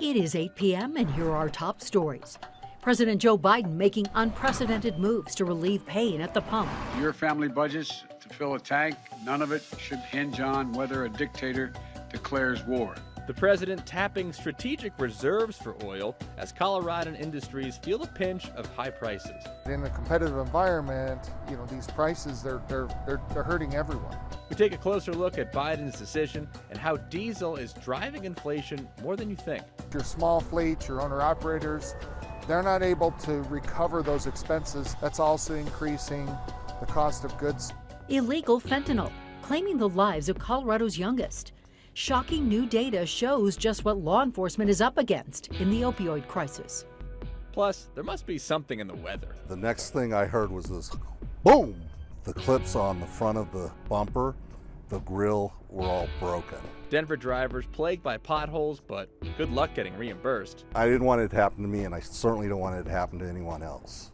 It is 8 p.m. and here are our top stories. President Joe Biden making unprecedented moves to relieve pain at the pump. Your family budgets to fill a tank, none of it should hinge on whether a dictator declares war. The president tapping strategic reserves for oil as Coloradan industries feel the pinch of high prices. In a competitive environment, these prices, they're hurting everyone. We take a closer look at Biden's decision and how diesel is driving inflation more than you think. Your small fleets, your owner-operators, they're not able to recover those expenses. That's also increasing the cost of goods. Illegal fentanyl, claiming the lives of Colorado's youngest. Shocking new data shows just what law enforcement is up against in the opioid crisis. Plus, there must be something in the weather. The next thing I heard was this boom! The clips on the front of the bumper, the grill were all broken. Denver drivers plagued by potholes, but good luck getting reimbursed. I didn't want it to happen to me, and I certainly don't want it to happen to anyone else.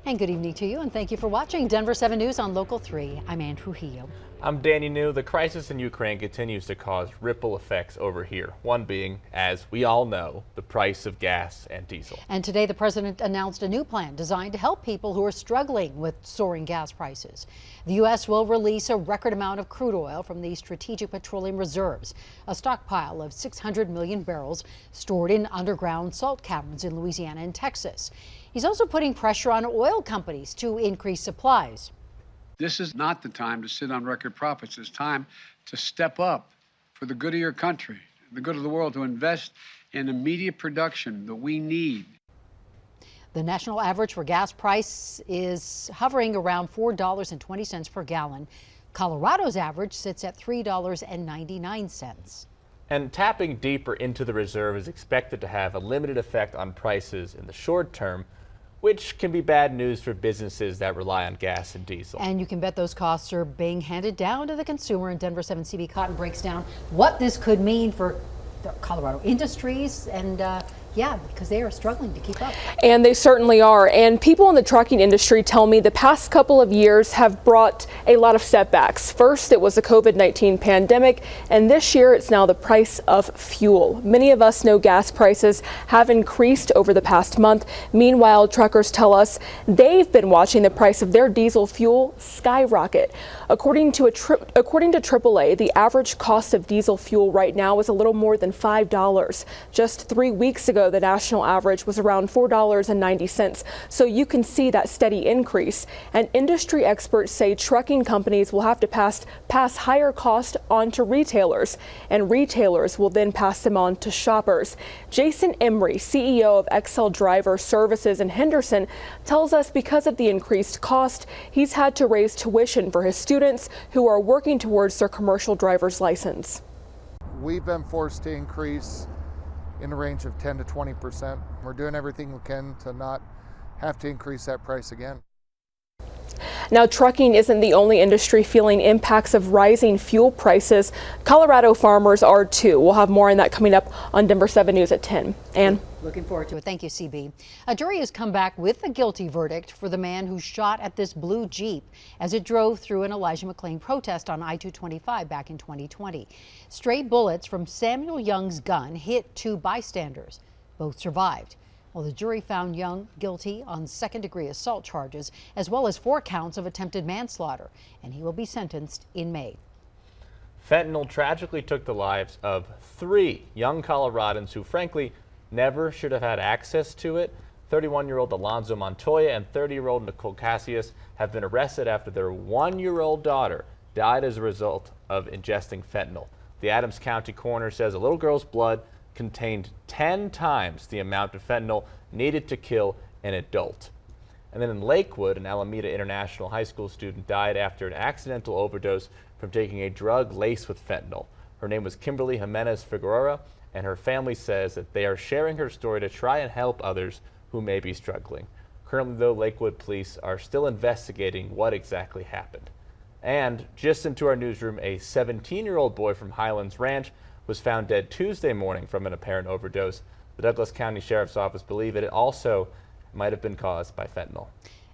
And good evening to you, and thank you for watching Denver 7 News on Local 3. I'm Ann Trujillo. I'm Danny New. The crisis in Ukraine continues to cause ripple effects over here. One being, as we all know, the price of gas and diesel. And today the president announced a new plan designed to help people who are struggling with soaring gas prices. The U.S. will release a record amount of crude oil from the Strategic Petroleum Reserves, a stockpile of 600 million barrels stored in underground salt caverns in Louisiana and Texas. He's also putting pressure on oil companies to increase supplies. This is not the time to sit on record profits. It's time to step up for the good of your country, the good of the world, to invest in immediate production that we need. The national average for gas price is hovering around $4.20 per gallon. Colorado's average sits at $3.99. And tapping deeper into the reserve is expected to have a limited effect on prices in the short term, which can be bad news for businesses that rely on gas and diesel. And you can bet those costs are being handed down to the consumer. And Denver 7 CB Cotton breaks down what this could mean for the Colorado industries and because they are struggling to keep up. And they certainly are. And people in the trucking industry tell me the past couple of years have brought a lot of setbacks. First, it was the COVID-19 pandemic, and this year it's now the price of fuel. Many of us know gas prices have increased over the past month. Meanwhile, truckers tell us they've been watching the price of their diesel fuel skyrocket. According to AAA, the average cost of diesel fuel right now is a little more than $5. Just 3 weeks ago, the national average was around $4.90. So you can see that steady increase. And industry experts say trucking companies will have to pass higher cost on to retailers, and retailers will then pass them on to shoppers. Jason Emery, CEO of XL Driver Services in Henderson, tells us because of the increased cost, he's had to raise tuition for his students who are working towards their commercial driver's license. We've been forced to increase in the range of 10 to 20%. We're doing everything we can to not have to increase that price again. Now, trucking isn't the only industry feeling impacts of rising fuel prices. Colorado farmers are too. We'll have more on that coming up on Denver 7 News at 10. Ann? Looking forward to it. Thank you, CB. A jury has come back with a guilty verdict for the man who shot at this blue Jeep as it drove through an Elijah McClain protest on I-225 back in 2020. Stray bullets from Samuel Young's gun hit 2 bystanders. Both survived. Well, the jury found Young guilty on second-degree assault charges, as well as 4 counts of attempted manslaughter, and he will be sentenced in May. Fentanyl tragically took the lives of 3 young Coloradans who, frankly, never should have had access to it. 31-year-old Alonzo Montoya and 30-year-old Nicole Cassius have been arrested after their 1-year-old daughter died as a result of ingesting fentanyl. The Adams County coroner says a little girl's blood contained 10 times the amount of fentanyl needed to kill an adult. And then in Lakewood, an Alameda International High School student died after an accidental overdose from taking a drug laced with fentanyl. Her name was Kimberly Jimenez Figueroa, and her family says that they are sharing her story to try and help others who may be struggling. Currently, though, Lakewood police are still investigating what exactly happened. And just into our newsroom, a 17-year-old boy from Highlands Ranch was found dead Tuesday morning from an apparent overdose. The Douglas County Sheriff's Office believes it also might have been caused by fentanyl.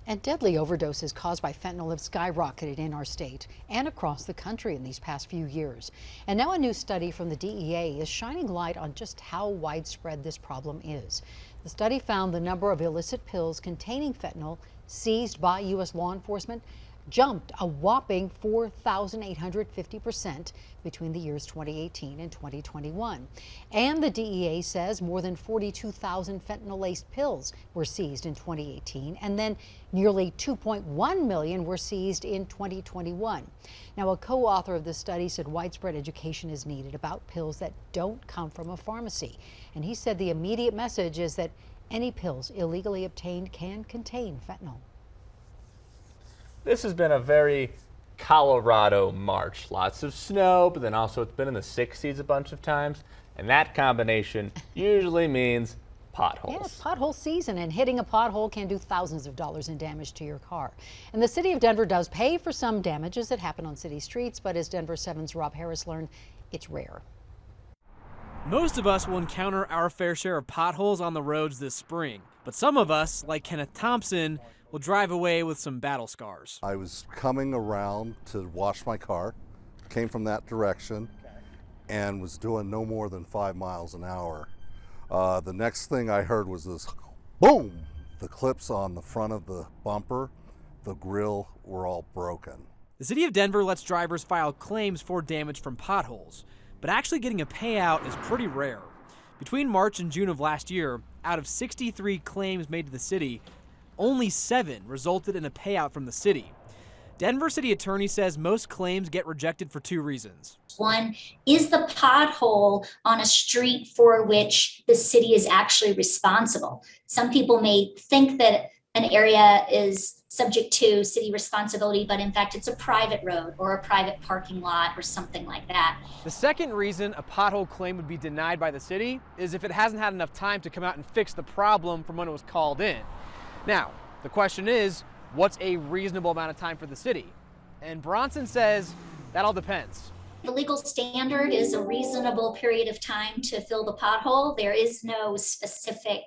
And deadly overdoses caused by fentanyl have skyrocketed in our state and across the country in these past few years. And now a new study from the DEA is shining light on just how widespread this problem is. The study found the number of illicit pills containing fentanyl seized by U.S. law enforcement jumped a whopping 4,850% between the years 2018 and 2021. And the DEA says more than 42,000 fentanyl-laced pills were seized in 2018, and then nearly 2.1 million were seized in 2021. Now, a co-author of this study said widespread education is needed about pills that don't come from a pharmacy. And he said the immediate message is that any pills illegally obtained can contain fentanyl. This has been a very Colorado March. Lots of snow, but then also it's been in the 60s a bunch of times. And that combination usually means potholes. Yeah, it's pothole season, and hitting a pothole can do thousands of dollars in damage to your car. And the city of Denver does pay for some damages that happen on city streets, but as Denver 7's Rob Harris learned, it's rare. Most of us will encounter our fair share of potholes on the roads this spring, but some of us, like Kenneth Thompson, will drive away with some battle scars. I was coming around to wash my car, came from that direction, and was doing no more than 5 miles an hour. The next thing I heard was this boom! The clips on the front of the bumper, the grill were all broken. The city of Denver lets drivers file claims for damage from potholes, but actually getting a payout is pretty rare. Between March and June of last year, out of 63 claims made to the city, only 7 resulted in a payout from the city. Denver city attorney says most claims get rejected for 2 reasons. One, is the pothole on a street for which the city is actually responsible? Some people may think that an area is subject to city responsibility, but in fact it's a private road or a private parking lot or something like that. The second reason a pothole claim would be denied by the city is if it hasn't had enough time to come out and fix the problem from when it was called in. Now, the question is, what's a reasonable amount of time for the city? And Bronson says that all depends. The legal standard is a reasonable period of time to fill the pothole. There is no specific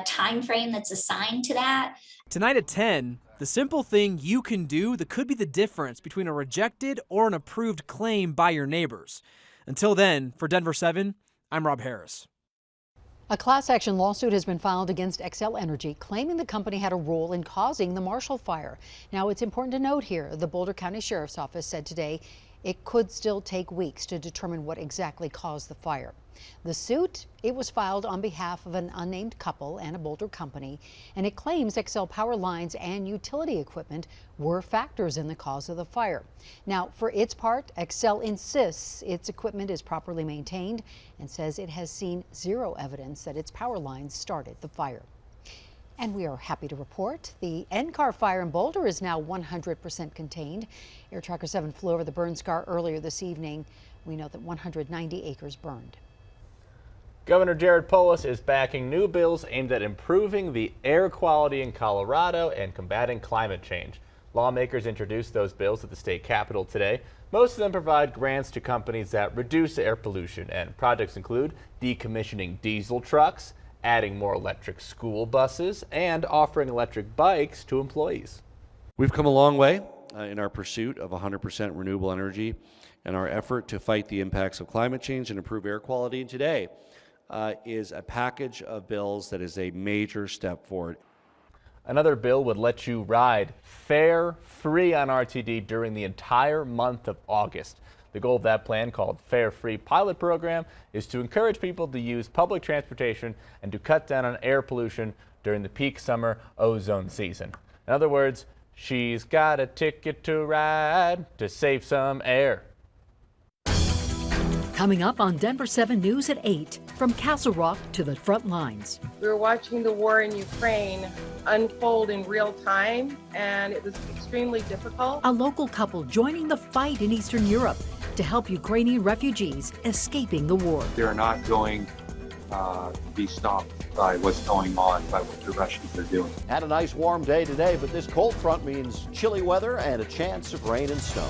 time frame that's assigned to that. Tonight at 10, the simple thing you can do that could be the difference between a rejected or an approved claim by your neighbors. Until then, for Denver 7, I'm Rob Harris. A class action lawsuit has been filed against Xcel Energy, claiming the company had a role in causing the Marshall Fire. Now, it's important to note here, the Boulder County Sheriff's Office said today it could still take weeks to determine what exactly caused the fire. The suit, it was filed on behalf of an unnamed couple and a Boulder company, and it claims Xcel power lines and utility equipment were factors in the cause of the fire. Now, for its part, Xcel insists its equipment is properly maintained and says it has seen zero evidence that its power lines started the fire. And we are happy to report the NCAR fire in Boulder is now 100% contained. Air Tracker 7 flew over the burn scar earlier this evening. We know that 190 acres burned. Governor Jared Polis is backing new bills aimed at improving the air quality in Colorado and combating climate change. Lawmakers introduced those bills at the state capitol today. Most of them provide grants to companies that reduce air pollution, and projects include decommissioning diesel trucks, adding more electric school buses, and offering electric bikes to employees. We've come a long way in our pursuit of 100% renewable energy and our effort to fight the impacts of climate change and improve air quality. And today is a package of bills that is a major step forward. Another bill would let you ride fare-free on RTD during the entire month of August. The goal of that plan, called Fare Free Pilot Program, is to encourage people to use public transportation and to cut down on air pollution during the peak summer ozone season. In other words, she's got a ticket to ride to save some air. Coming up on Denver 7 News at 8, from Castle Rock to the front lines. We were watching the war in Ukraine unfold in real time, and it was extremely difficult. A local couple joining the fight in Eastern Europe to help Ukrainian refugees escaping the war. They're not going to be stopped by what's going on, by what the Russians are doing. Had a nice warm day today, but this cold front means chilly weather and a chance of rain and snow.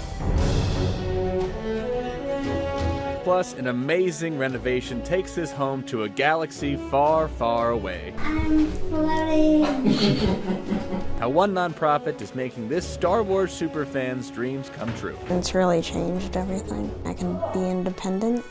Plus, an amazing renovation takes this home to a galaxy far, far away. I'm floating. How one nonprofit is making this Star Wars superfan's dreams come true. It's really changed everything. I can be independent.